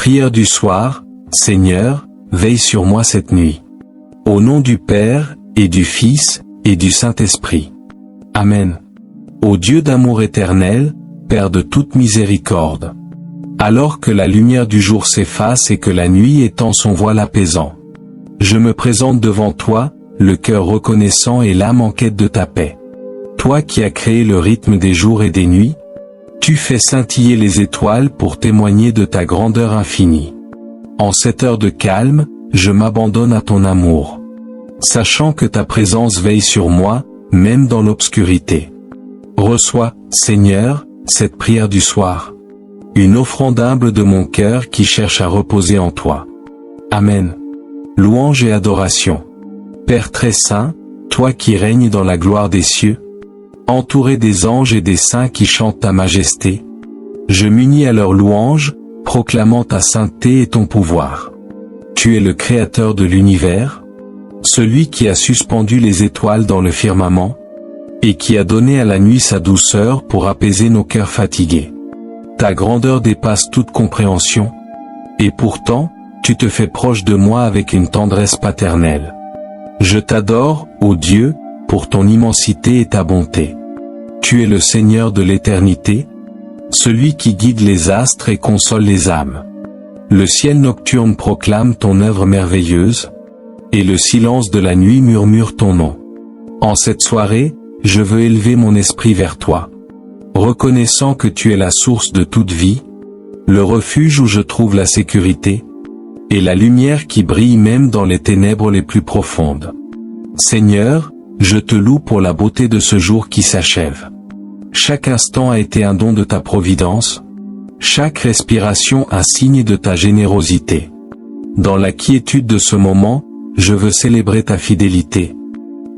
Prière du soir, Seigneur, veille sur moi cette nuit. Au nom du Père, et du Fils, et du Saint-Esprit. Amen. Ô Dieu d'amour éternel, Père de toute miséricorde. Alors que la lumière du jour s'efface et que la nuit étend son voile apaisant, je me présente devant toi, le cœur reconnaissant et l'âme en quête de ta paix. Toi qui as créé le rythme des jours et des nuits, tu fais scintiller les étoiles pour témoigner de ta grandeur infinie. En cette heure de calme, je m'abandonne à ton amour, sachant que ta présence veille sur moi, même dans l'obscurité. Reçois, Seigneur, cette prière du soir, une offrande humble de mon cœur qui cherche à reposer en toi. Amen. Louange et adoration. Père très saint, toi qui règnes dans la gloire des cieux, entouré des anges et des saints qui chantent ta majesté, je m'unis à leur louange, proclamant ta sainteté et ton pouvoir. Tu es le Créateur de l'univers, celui qui a suspendu les étoiles dans le firmament, et qui a donné à la nuit sa douceur pour apaiser nos cœurs fatigués. Ta grandeur dépasse toute compréhension, et pourtant, tu te fais proche de moi avec une tendresse paternelle. Je t'adore, ô Dieu, pour ton immensité et ta bonté. Tu es le Seigneur de l'éternité, celui qui guide les astres et console les âmes. Le ciel nocturne proclame ton œuvre merveilleuse, et le silence de la nuit murmure ton nom. En cette soirée, je veux élever mon esprit vers toi, reconnaissant que tu es la source de toute vie, le refuge où je trouve la sécurité, et la lumière qui brille même dans les ténèbres les plus profondes. Seigneur, je te loue pour la beauté de ce jour qui s'achève. Chaque instant a été un don de ta providence, chaque respiration un signe de ta générosité. Dans la quiétude de ce moment, je veux célébrer ta fidélité,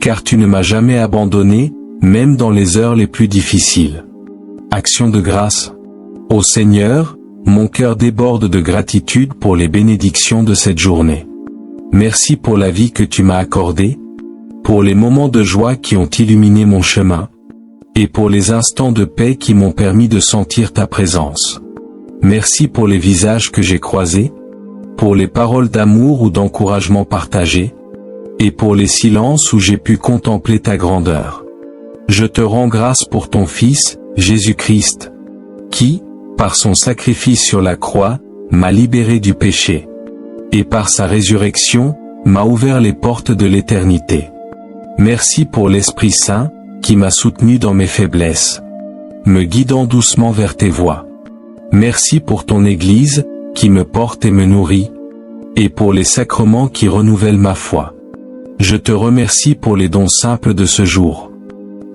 car tu ne m'as jamais abandonné, même dans les heures les plus difficiles. Action de grâce. Ô Seigneur, mon cœur déborde de gratitude pour les bénédictions de cette journée. Merci pour la vie que tu m'as accordée, pour les moments de joie qui ont illuminé mon chemin, et pour les instants de paix qui m'ont permis de sentir ta présence. Merci pour les visages que j'ai croisés, pour les paroles d'amour ou d'encouragement partagées, et pour les silences où j'ai pu contempler ta grandeur. Je te rends grâce pour ton Fils, Jésus-Christ, qui, par son sacrifice sur la croix, m'a libéré du péché, et par sa résurrection, m'a ouvert les portes de l'éternité. Merci pour l'Esprit Saint, qui m'a soutenu dans mes faiblesses, me guidant doucement vers tes voies. Merci pour ton Église, qui me porte et me nourrit, et pour les sacrements qui renouvellent ma foi. Je te remercie pour les dons simples de ce jour,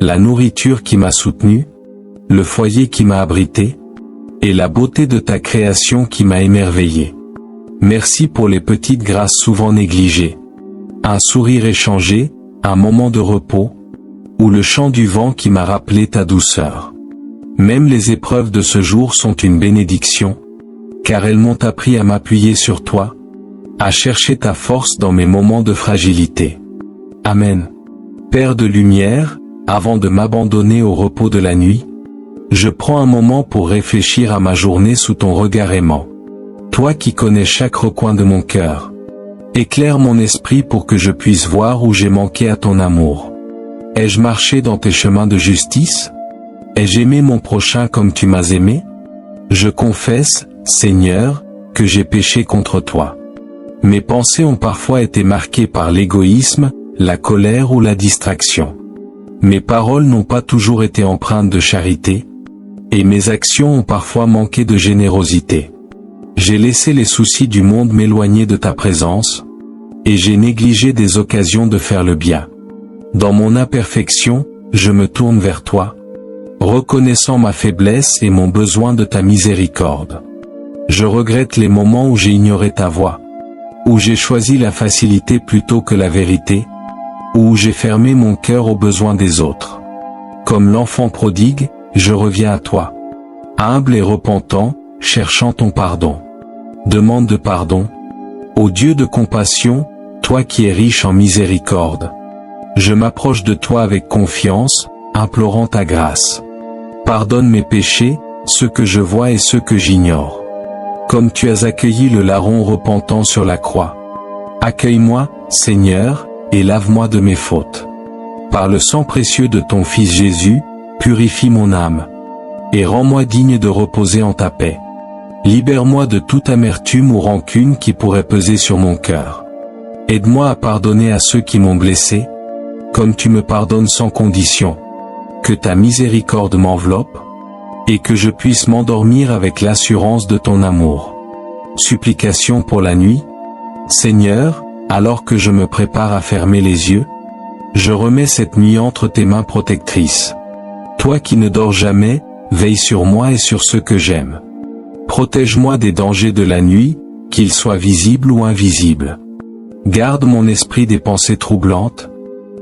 la nourriture qui m'a soutenu, le foyer qui m'a abrité, et la beauté de ta création qui m'a émerveillé. Merci pour les petites grâces souvent négligées, un sourire échangé, un moment de repos, ou le chant du vent qui m'a rappelé ta douceur. Même les épreuves de ce jour sont une bénédiction, car elles m'ont appris à m'appuyer sur toi, à chercher ta force dans mes moments de fragilité. Amen. Père de lumière, avant de m'abandonner au repos de la nuit, je prends un moment pour réfléchir à ma journée sous ton regard aimant. Toi qui connais chaque recoin de mon cœur, éclaire mon esprit pour que je puisse voir où j'ai manqué à ton amour. Ai-je marché dans tes chemins de justice? Ai-je aimé mon prochain comme tu m'as aimé? Je confesse, Seigneur, que j'ai péché contre toi. Mes pensées ont parfois été marquées par l'égoïsme, la colère ou la distraction. Mes paroles n'ont pas toujours été empreintes de charité, et mes actions ont parfois manqué de générosité. J'ai laissé les soucis du monde m'éloigner de ta présence, et j'ai négligé des occasions de faire le bien. Dans mon imperfection, je me tourne vers toi, reconnaissant ma faiblesse et mon besoin de ta miséricorde. Je regrette les moments où j'ai ignoré ta voix, où j'ai choisi la facilité plutôt que la vérité, où j'ai fermé mon cœur aux besoins des autres. Comme l'enfant prodigue, je reviens à toi, humble et repentant, cherchant ton pardon. Demande de pardon. Ô Dieu de compassion, toi qui es riche en miséricorde, je m'approche de toi avec confiance, implorant ta grâce. Pardonne mes péchés, ceux que je vois et ceux que j'ignore. comme tu as accueilli le larron repentant sur la croix. Accueille-moi, Seigneur, et lave-moi de mes fautes. Par le sang précieux de ton Fils Jésus, purifie mon âme. Et rends-moi digne de reposer en ta paix. Libère-moi de toute amertume ou rancune qui pourrait peser sur mon cœur. Aide-moi à pardonner à ceux qui m'ont blessé, comme tu me pardonnes sans condition. Que ta miséricorde m'enveloppe, et que je puisse m'endormir avec l'assurance de ton amour. Supplication pour la nuit. Seigneur, alors que je me prépare à fermer les yeux, je remets cette nuit entre tes mains protectrices. Toi qui ne dors jamais, veille sur moi et sur ceux que j'aime. Protège-moi des dangers de la nuit, qu'ils soient visibles ou invisibles. Garde mon esprit des pensées troublantes,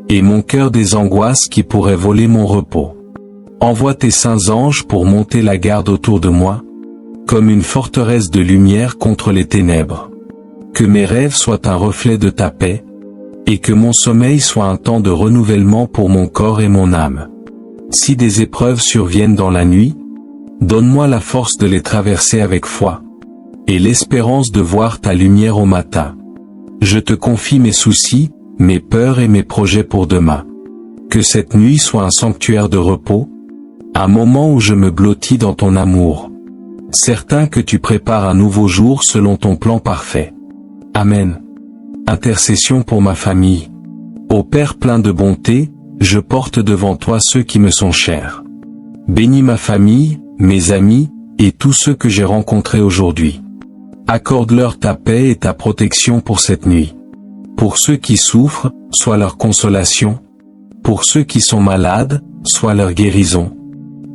et mon cœur des angoisses qui pourraient voler mon repos. Envoie tes saints anges pour monter la garde autour de moi, comme une forteresse de lumière contre les ténèbres. Que mes rêves soient un reflet de ta paix, et que mon sommeil soit un temps de renouvellement pour mon corps et mon âme. Si des épreuves surviennent dans la nuit, donne-moi la force de les traverser avec foi, et l'espérance de voir ta lumière au matin. Je te confie mes soucis, mes peurs et mes projets pour demain. Que cette nuit soit un sanctuaire de repos, un moment où je me blottis dans ton amour, certain que tu prépares un nouveau jour selon ton plan parfait. Amen. Intercession pour ma famille. Ô Père plein de bonté, je porte devant toi ceux qui me sont chers. Bénis ma famille, mes amis, et tous ceux que j'ai rencontrés aujourd'hui. Accorde-leur ta paix et ta protection pour cette nuit. Pour ceux qui souffrent, sois leur consolation. Pour ceux qui sont malades, sois leur guérison.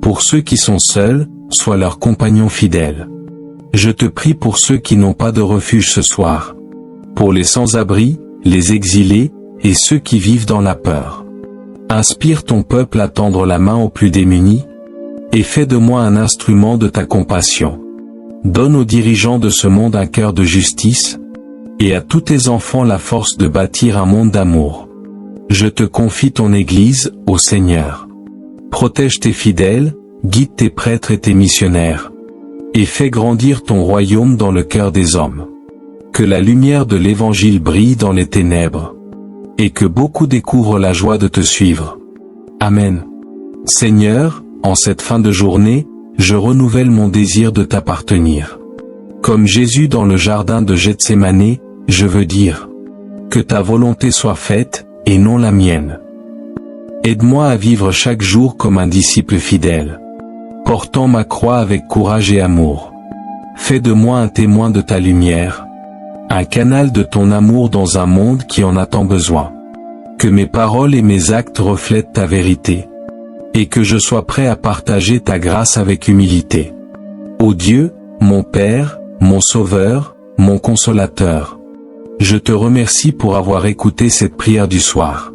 Pour ceux qui sont seuls, sois leur compagnon fidèle. Je te prie pour ceux qui n'ont pas de refuge ce soir. Pour les sans-abri, les exilés, et ceux qui vivent dans la peur. Inspire ton peuple à tendre la main aux plus démunis, et fais de moi un instrument de ta compassion. Donne aux dirigeants de ce monde un cœur de justice, et à tous tes enfants la force de bâtir un monde d'amour. Je te confie ton Église, ô Seigneur. Protège tes fidèles, guide tes prêtres et tes missionnaires, et fais grandir ton royaume dans le cœur des hommes. Que la lumière de l'Évangile brille dans les ténèbres, et que beaucoup découvrent la joie de te suivre. Amen. Seigneur, en cette fin de journée, je renouvelle mon désir de t'appartenir. Comme Jésus dans le jardin de Gethsémani, je veux dire, que ta volonté soit faite, et non la mienne. Aide-moi à vivre chaque jour comme un disciple fidèle, portant ma croix avec courage et amour. Fais de moi un témoin de ta lumière, un canal de ton amour dans un monde qui en a tant besoin. Que mes paroles et mes actes reflètent ta vérité, et que je sois prêt à partager ta grâce avec humilité. Ô Dieu, mon Père, mon Sauveur, mon Consolateur, je te remercie pour avoir écouté cette prière du soir.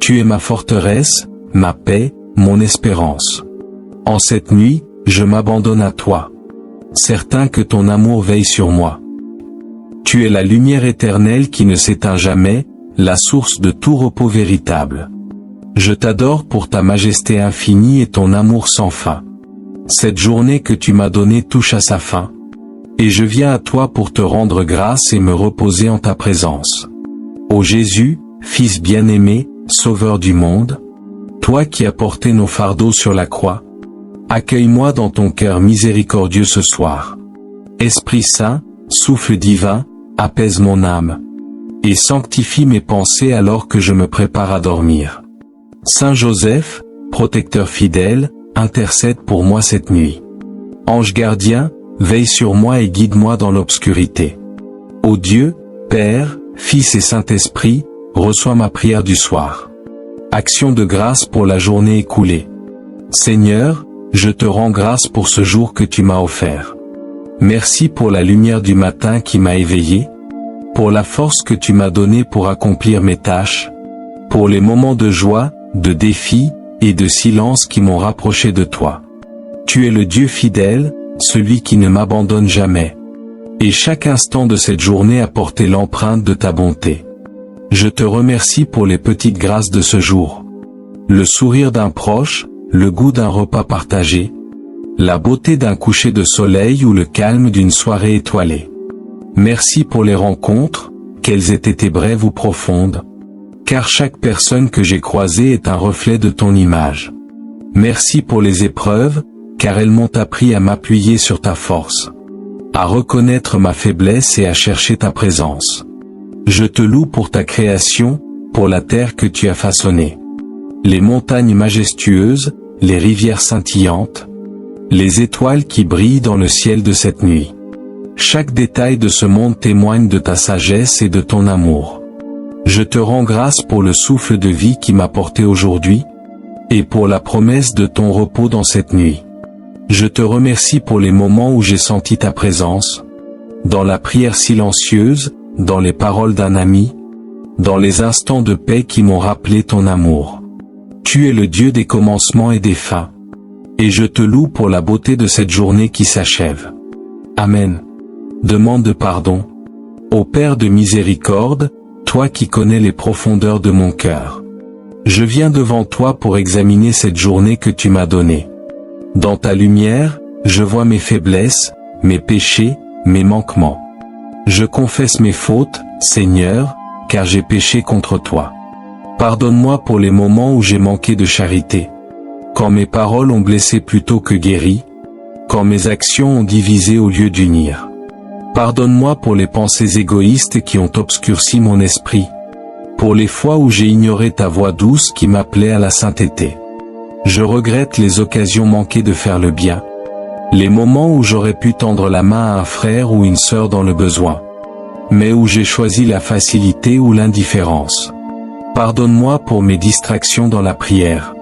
Tu es ma forteresse, ma paix, mon espérance. En cette nuit, je m'abandonne à toi, certain que ton amour veille sur moi. Tu es la lumière éternelle qui ne s'éteint jamais, la source de tout repos véritable. Je t'adore pour ta majesté infinie et ton amour sans fin. Cette journée que tu m'as donnée touche à sa fin, et je viens à toi pour te rendre grâce et me reposer en ta présence. Ô Jésus, Fils bien-aimé, Sauveur du monde, toi qui as porté nos fardeaux sur la croix, accueille-moi dans ton cœur miséricordieux ce soir. Esprit Saint, souffle divin, apaise mon âme, et sanctifie mes pensées alors que je me prépare à dormir. Saint Joseph, protecteur fidèle, intercède pour moi cette nuit. Ange gardien, veille sur moi et guide-moi dans l'obscurité. Ô Dieu, Père, Fils et Saint-Esprit, reçois ma prière du soir. Action de grâce pour la journée écoulée. Seigneur, je te rends grâce pour ce jour que tu m'as offert. Merci pour la lumière du matin qui m'a éveillé, pour la force que tu m'as donnée pour accomplir mes tâches, pour les moments de joie, de défis, et de silence qui m'ont rapproché de toi. Tu es le Dieu fidèle, celui qui ne m'abandonne jamais. Et chaque instant de cette journée a porté l'empreinte de ta bonté. Je te remercie pour les petites grâces de ce jour. Le sourire d'un proche, le goût d'un repas partagé, la beauté d'un coucher de soleil ou le calme d'une soirée étoilée. Merci pour les rencontres, qu'elles aient été brèves ou profondes, car chaque personne que j'ai croisée est un reflet de ton image. Merci pour les épreuves, car elles m'ont appris à m'appuyer sur ta force, à reconnaître ma faiblesse et à chercher ta présence. Je te loue pour ta création, pour la terre que tu as façonnée. Les montagnes majestueuses, les rivières scintillantes, les étoiles qui brillent dans le ciel de cette nuit. Chaque détail de ce monde témoigne de ta sagesse et de ton amour. Je te rends grâce pour le souffle de vie qui m'a porté aujourd'hui, et pour la promesse de ton repos dans cette nuit. Je te remercie pour les moments où j'ai senti ta présence, dans la prière silencieuse, dans les paroles d'un ami, dans les instants de paix qui m'ont rappelé ton amour. Tu es le Dieu des commencements et des fins. Et je te loue pour la beauté de cette journée qui s'achève. Amen. Demande pardon. Ô Père de miséricorde, toi qui connais les profondeurs de mon cœur. Je viens devant toi pour examiner cette journée que tu m'as donnée. Dans ta lumière, je vois mes faiblesses, mes péchés, mes manquements. Je confesse mes fautes, Seigneur, car j'ai péché contre toi. Pardonne-moi pour les moments où j'ai manqué de charité, quand mes paroles ont blessé plutôt que guéri, quand mes actions ont divisé au lieu d'unir. Pardonne-moi pour les pensées égoïstes qui ont obscurci mon esprit, pour les fois où j'ai ignoré ta voix douce qui m'appelait à la sainteté. Je regrette les occasions manquées de faire le bien, les moments où j'aurais pu tendre la main à un frère ou une sœur dans le besoin, mais où j'ai choisi la facilité ou l'indifférence. Pardonne-moi pour mes distractions dans la prière,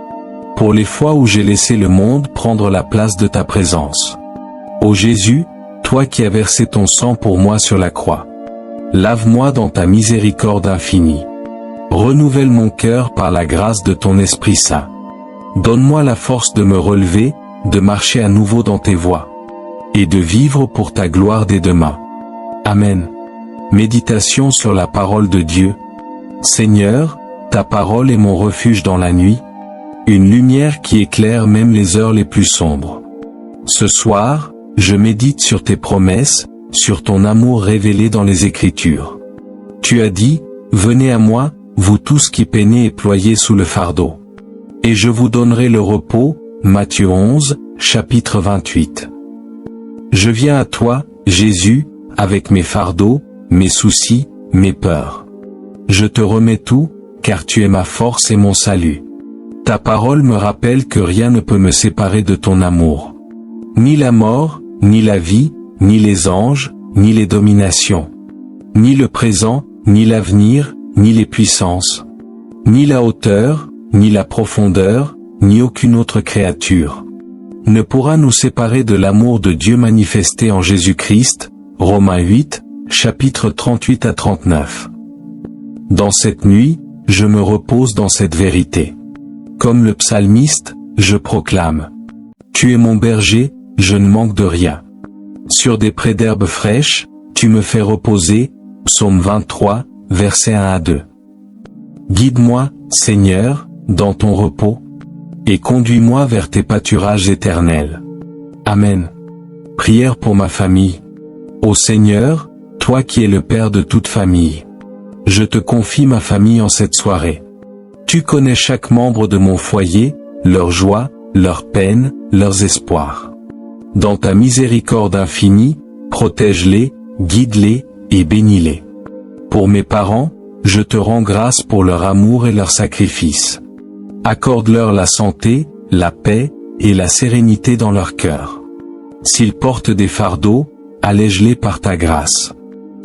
pour les fois où j'ai laissé le monde prendre la place de ta présence. Ô Jésus, toi qui as versé ton sang pour moi sur la croix, lave-moi dans ta miséricorde infinie. Renouvelle mon cœur par la grâce de ton Esprit Saint. Donne-moi la force de me relever, de marcher à nouveau dans tes voies, et de vivre pour ta gloire dès demain. Amen. Méditation sur la parole de Dieu. Seigneur, ta parole est mon refuge dans la nuit, une lumière qui éclaire même les heures les plus sombres. Ce soir, je médite sur tes promesses, sur ton amour révélé dans les Écritures. Tu as dit, « Venez à moi, vous tous qui peinez et ployez sous le fardeau, et je vous donnerai le repos. » Matthieu 11, chapitre 28. Je viens à toi, Jésus, avec mes fardeaux, mes soucis, mes peurs. Je te remets tout, car tu es ma force et mon salut. Ta parole me rappelle que rien ne peut me séparer de ton amour. Ni la mort, ni la vie, ni les anges, ni les dominations, ni le présent, ni l'avenir, ni les puissances, ni la hauteur, ni la profondeur, ni aucune autre créature ne pourra nous séparer de l'amour de Dieu manifesté en Jésus-Christ. Romains 8, chapitre 38 à 39. Dans cette nuit, je me repose dans cette vérité. Comme le psalmiste, je proclame. Tu es mon berger, je ne manque de rien. Sur des prés d'herbes fraîches, tu me fais reposer. Psaume 23, versets 1 à 2. Guide-moi, Seigneur, dans ton repos, et conduis-moi vers tes pâturages éternels. Amen. Prière pour ma famille. Ô Seigneur, toi qui es le Père de toute famille, je te confie ma famille en cette soirée. Tu connais chaque membre de mon foyer, leurs joies, leurs peines, leurs espoirs. Dans ta miséricorde infinie, protège-les, guide-les, et bénis-les. Pour mes parents, je te rends grâce pour leur amour et leur sacrifice. Accorde-leur la santé, la paix, et la sérénité dans leur cœur. S'ils portent des fardeaux, allège-les par ta grâce.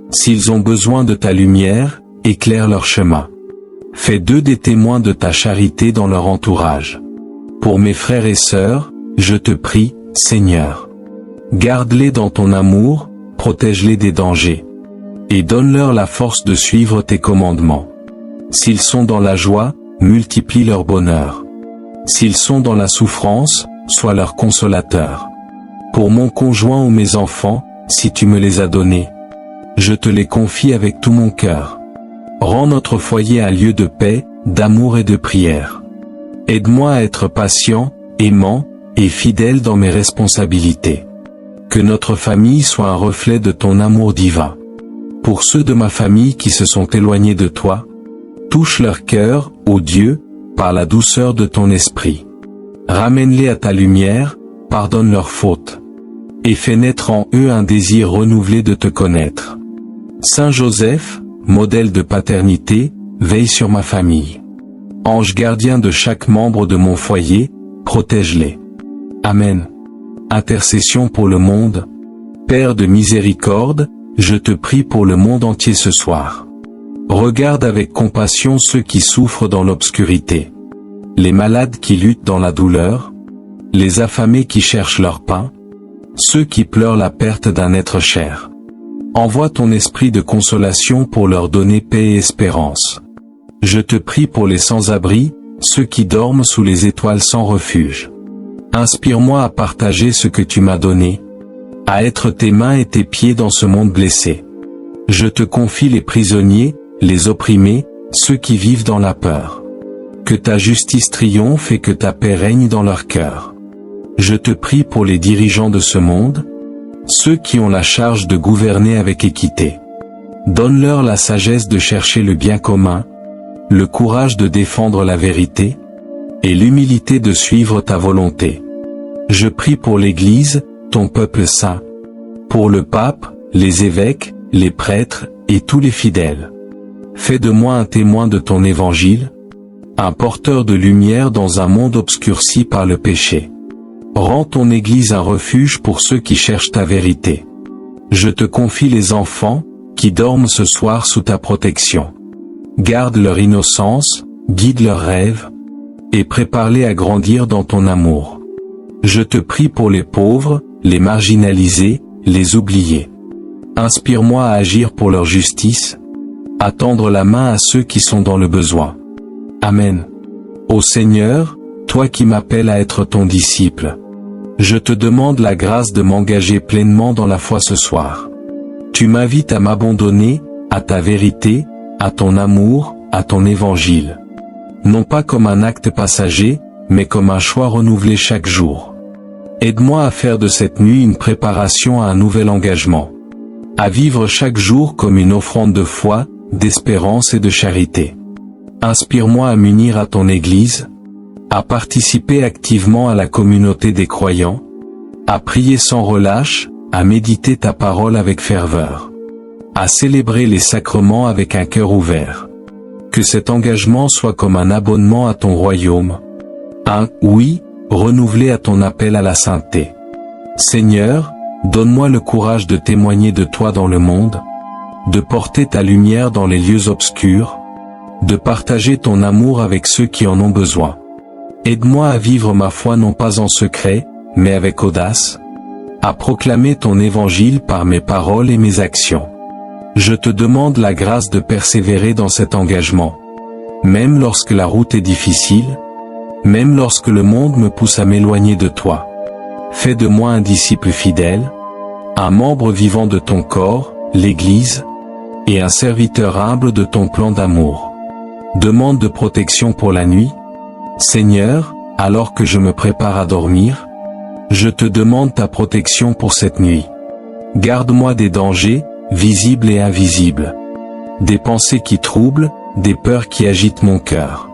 S'ils ont besoin de ta lumière, éclaire leur chemin. Fais d'eux des témoins de ta charité dans leur entourage. Pour mes frères et sœurs, je te prie, Seigneur. Garde-les dans ton amour, protège-les des dangers. Et donne-leur la force de suivre tes commandements. S'ils sont dans la joie, multiplie leur bonheur. S'ils sont dans la souffrance, sois leur consolateur. Pour mon conjoint ou mes enfants, si tu me les as donnés, je te les confie avec tout mon cœur. Rends notre foyer un lieu de paix, d'amour et de prière. Aide-moi à être patient, aimant, et fidèle dans mes responsabilités. Que notre famille soit un reflet de ton amour divin. Pour ceux de ma famille qui se sont éloignés de toi, touche leur cœur, ô Dieu, par la douceur de ton esprit. Ramène-les à ta lumière, pardonne leurs fautes, et fais naître en eux un désir renouvelé de te connaître. Saint Joseph, modèle de paternité, veille sur ma famille. Ange gardien de chaque membre de mon foyer, protège-les. Amen. Intercession pour le monde. Père de miséricorde, je te prie pour le monde entier ce soir. Regarde avec compassion ceux qui souffrent dans l'obscurité, les malades qui luttent dans la douleur, les affamés qui cherchent leur pain, ceux qui pleurent la perte d'un être cher. Envoie ton esprit de consolation pour leur donner paix et espérance. Je te prie pour les sans-abri, ceux qui dorment sous les étoiles sans refuge. Inspire-moi à partager ce que tu m'as donné, à être tes mains et tes pieds dans ce monde blessé. Je te confie les prisonniers, les opprimés, ceux qui vivent dans la peur. Que ta justice triomphe et que ta paix règne dans leur cœur. Je te prie pour les dirigeants de ce monde, ceux qui ont la charge de gouverner avec équité. Donne-leur la sagesse de chercher le bien commun, le courage de défendre la vérité, et l'humilité de suivre ta volonté. Je prie pour l'Église, ton peuple saint, pour le pape, les évêques, les prêtres, et tous les fidèles. Fais de moi un témoin de ton évangile, un porteur de lumière dans un monde obscurci par le péché. Rends ton Église un refuge pour ceux qui cherchent ta vérité. Je te confie les enfants, qui dorment ce soir sous ta protection. Garde leur innocence, guide leurs rêves, et prépare-les à grandir dans ton amour. Je te prie pour les pauvres, les marginalisés, les oubliés. Inspire-moi à agir pour leur justice, à tendre la main à ceux qui sont dans le besoin. Amen. Ô Seigneur, toi qui m'appelles à être ton disciple, je te demande la grâce de m'engager pleinement dans la foi ce soir. Tu m'invites à m'abandonner, à ta vérité, à ton amour, à ton évangile. Non pas comme un acte passager, mais comme un choix renouvelé chaque jour. Aide-moi à faire de cette nuit une préparation à un nouvel engagement. À vivre chaque jour comme une offrande de foi, d'espérance et de charité. Inspire-moi à m'unir à ton Église, à participer activement à la communauté des croyants, à prier sans relâche, à méditer ta parole avec ferveur, à célébrer les sacrements avec un cœur ouvert. Que cet engagement soit comme un abonnement à ton royaume, un « oui » renouvelé à ton appel à la sainteté. Seigneur, donne-moi le courage de témoigner de toi dans le monde, de porter ta lumière dans les lieux obscurs, de partager ton amour avec ceux qui en ont besoin. Aide-moi à vivre ma foi non pas en secret, mais avec audace, à proclamer ton évangile par mes paroles et mes actions. Je te demande la grâce de persévérer dans cet engagement, même lorsque la route est difficile, même lorsque le monde me pousse à m'éloigner de toi. Fais de moi un disciple fidèle, un membre vivant de ton corps, l'Église, et un serviteur humble de ton plan d'amour. Demande de protection pour la nuit. Seigneur, alors que je me prépare à dormir, je te demande ta protection pour cette nuit. Garde-moi des dangers, visibles et invisibles, des pensées qui troublent, des peurs qui agitent mon cœur.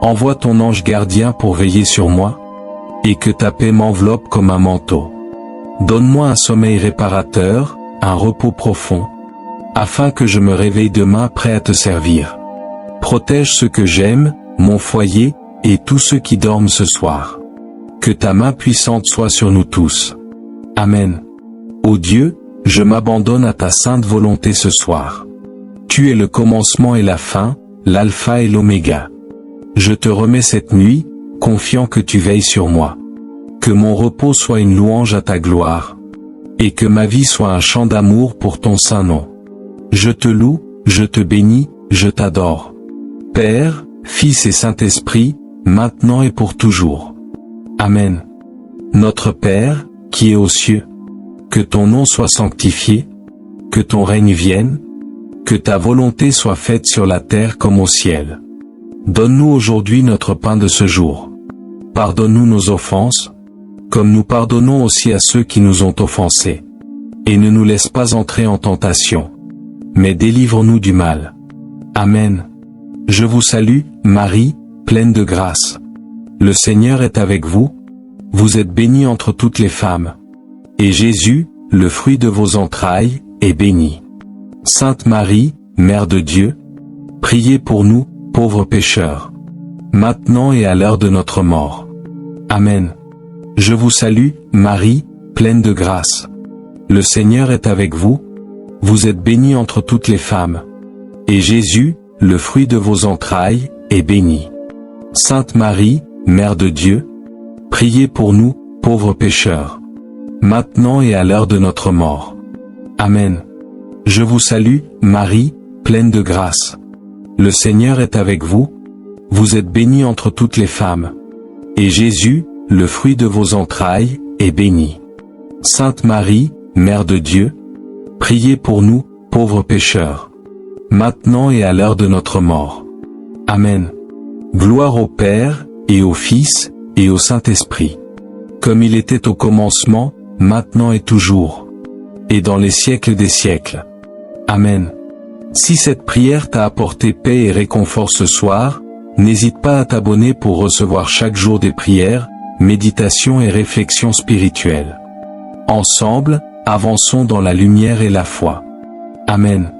Envoie ton ange gardien pour veiller sur moi, et que ta paix m'enveloppe comme un manteau. Donne-moi un sommeil réparateur, un repos profond, afin que je me réveille demain prêt à te servir. Protège ceux que j'aime, mon foyer, et tous ceux qui dorment ce soir. Que ta main puissante soit sur nous tous. Amen. Ô Dieu, je m'abandonne à ta sainte volonté ce soir. Tu es le commencement et la fin, l'alpha et l'oméga. Je te remets cette nuit, confiant que tu veilles sur moi. Que mon repos soit une louange à ta gloire, et que ma vie soit un chant d'amour pour ton saint nom. Je te loue, je te bénis, je t'adore. Père, Fils et Saint-Esprit, maintenant et pour toujours. Amen. Notre Père, qui es aux cieux, que ton nom soit sanctifié, que ton règne vienne, que ta volonté soit faite sur la terre comme au ciel. Donne-nous aujourd'hui notre pain de ce jour. Pardonne-nous nos offenses, comme nous pardonnons aussi à ceux qui nous ont offensés. Et ne nous laisse pas entrer en tentation, mais délivre-nous du mal. Amen. Je vous salue, Marie, pleine de grâce. Le Seigneur est avec vous. Vous êtes bénie entre toutes les femmes. Et Jésus, le fruit de vos entrailles, est béni. Sainte Marie, Mère de Dieu, priez pour nous, pauvres pécheurs, maintenant et à l'heure de notre mort. Amen. Je vous salue, Marie, pleine de grâce. Le Seigneur est avec vous. Vous êtes bénie entre toutes les femmes. Et Jésus, le fruit de vos entrailles, est béni. Sainte Marie, Mère de Dieu, priez pour nous, pauvres pécheurs, maintenant et à l'heure de notre mort. Amen. Je vous salue, Marie, pleine de grâce. Le Seigneur est avec vous. Vous êtes bénie entre toutes les femmes. Et Jésus, le fruit de vos entrailles, est béni. Sainte Marie, Mère de Dieu, priez pour nous, pauvres pécheurs, maintenant et à l'heure de notre mort. Amen. Gloire au Père, et au Fils, et au Saint-Esprit, comme il était au commencement, maintenant et toujours, et dans les siècles des siècles. Amen. Si cette prière t'a apporté paix et réconfort ce soir, n'hésite pas à t'abonner pour recevoir chaque jour des prières, méditations et réflexions spirituelles. Ensemble, avançons dans la lumière et la foi. Amen.